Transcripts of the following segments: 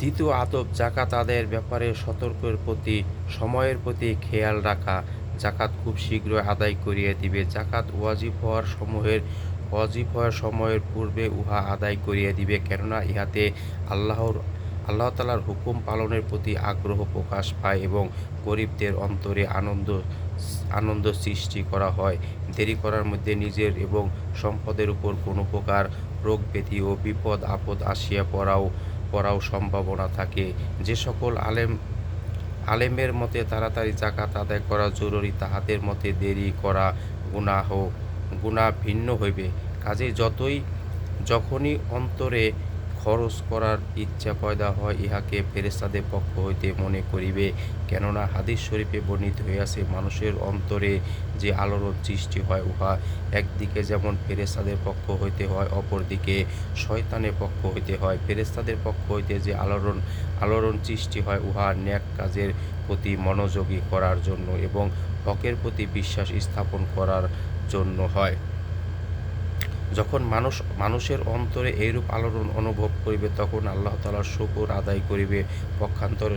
দ্বিতীয় আদব জাকাত আদায়ের ব্যাপারে সময়ের প্রতি খেয়াল রাখা। জাকাত খুব শীঘ্রই আদায় করিয়া দিবে। জাকাত ওয়াজিব হওয়ার সময়ের পূর্বে উহা আদায় করিয়া দিবে, কেননা ইহাতে আল্লাহ তাআলার হুকুম পালনের প্রতি আগ্রহ প্রকাশ পায় এবং গরিবদের অন্তরে আনন্দ সৃষ্টি করা হয়। দেরি করার মধ্যে নিজের এবং সম্পদের উপর কোনো প্রকার রোগ ব্যাধি ও বিপদ আপদ আসিয়া পড়াও সম্ভাবনা থাকে। যে সকল আলেমের মতে তাড়াতাড়ি জাকাত আদায় করা জরুরি, তাহাদের মতে দেরি করা গুনাহ ভিন্ন হইবে। কাজেই যখনই অন্তরে খরচ করার ইচ্ছা পয়দা হয়, ইহাকে ফেরেশতাদের পক্ষ হইতে মনে করিবে। কেননা হাদীস শরীফে বর্ণিত হইয়াছে, মানুষের অন্তরে যে আলোড়ন সৃষ্টি হয়, উহা একদিকে যেমন ফেরেশতাদের পক্ষ হইতে হয়, অপরদিকে শয়তানের পক্ষ হইতে হয়। ফেরেশতাদের পক্ষ হইতে যে আলোড়ন সৃষ্টি হয়, উহা নেক কাজের প্রতি মনোযোগী করার জন্য এবং হকের প্রতি বিশ্বাস স্থাপন করার জন্য হয়। যখন মানুষের অন্তরে এইরূপ আলোড়ন অনুভব করিবে, তখন আল্লাহ তাআলার শুকর আদায় করিবে। পক্ষান্তরে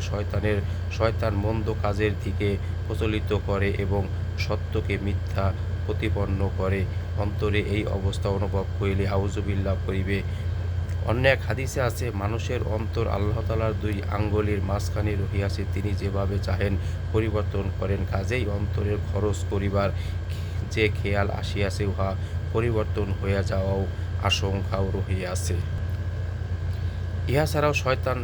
শয়তান মন্দ কাজের দিকে প্রচলিত করে এবং সত্যকে মিথ্যা প্রতিপন্ন করে। অন্তরে এই অবস্থা অনুভব করিলে আউযুবিল্লাহ পড়িবে। অন্য এক হাদীসে আছে, মানুষের অন্তর আল্লাহ তাআলার দুই আঙ্গুলের মাঝখানে রহিয়াছে, তিনি যেভাবে চাহেন পরিবর্তন করেন। কাজেই অন্তরের খরচ করিবার যে খেয়াল আসিয়াছে, উহা পরিবর্তন হইয়া যাওয়াও আশঙ্কাও রহিয়াছে। ইহা ছাড়াও শয়তান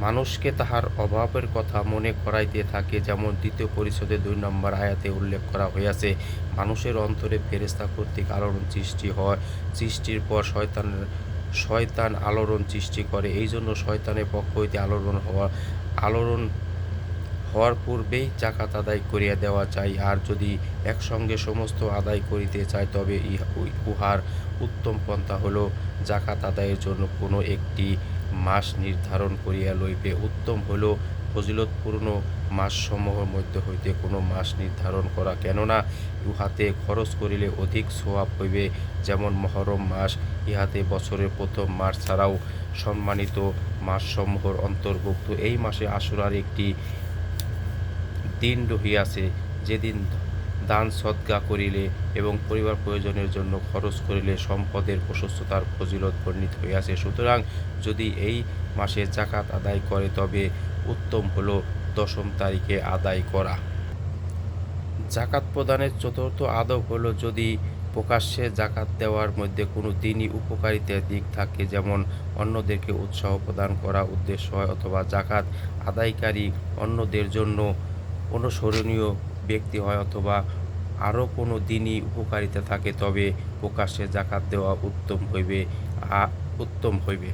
মানুষকে তাহার অভাবের কথা মনে করাইতে থাকে, যেমন ২য় পরিচ্ছেদের ২ নম্বর আয়াতে উল্লেখ করা হইয়াছে। মানুষের অন্তরে ফেরেশতা কর্তৃক আলোড়ন সৃষ্টি হয়। সৃষ্টির পর শয়তান আলোড়ন সৃষ্টি করে। এই জন্য শয়তানের পক্ষ হইতে আলোড়ন হওয়ার পূর্বেই জাকাত আদায় করিয়া দেওয়া চাই। আর যদি একসঙ্গে সমস্ত আদায় করিতে চায়, তবে উহার উত্তম পন্থা হইল জাকাত আদায়ের জন্য কোনো একটি মাস নির্ধারণ করিয়া লইবে। উত্তম হইল ফজিলতপূর্ণ মাসসমূহের মধ্যে হইতে কোনো মাস নির্ধারণ করা, কেননা উহাতে খরচ করিলে অধিক সওয়াব হইবে। যেমন মহরম মাস, ইহাতে বছরের প্রথম মাস ছাড়াও সম্মানিত মাসসমূহের অন্তর্ভুক্ত। এই মাসে আশুরার একটি দিন রহিয়াছে, যেদিন দান সদকা করিলে এবং পরিবার প্রয়োজনের জন্য খরচ করিলে সম্পদের প্রশস্ততার ফজিলত বর্ণিত হইয়াছে। সুতরাং যদি এই মাসে জাকাত আদায় করে, তবে উত্তম হল ১০ম তারিখে আদায় করা। জাকাত প্রদানের চতুর্থ আদব হল, যদি প্রকাশ্যে জাকাত দেওয়ার মধ্যে কোনো দিনই উপকারিতার দিক থাকে, যেমন অন্যদেরকে উৎসাহ প্রদান করা উদ্দেশ্য হয়, অথবা জাকাত আদায়কারী অন্যদের জন্য অনুসরণীয় ব্যক্তি হয়, অথবা আরও কোনো দিনই উপকারিতা থাকে, তবে প্রকাশ্যে জাকাত দেওয়া উত্তম হইবে।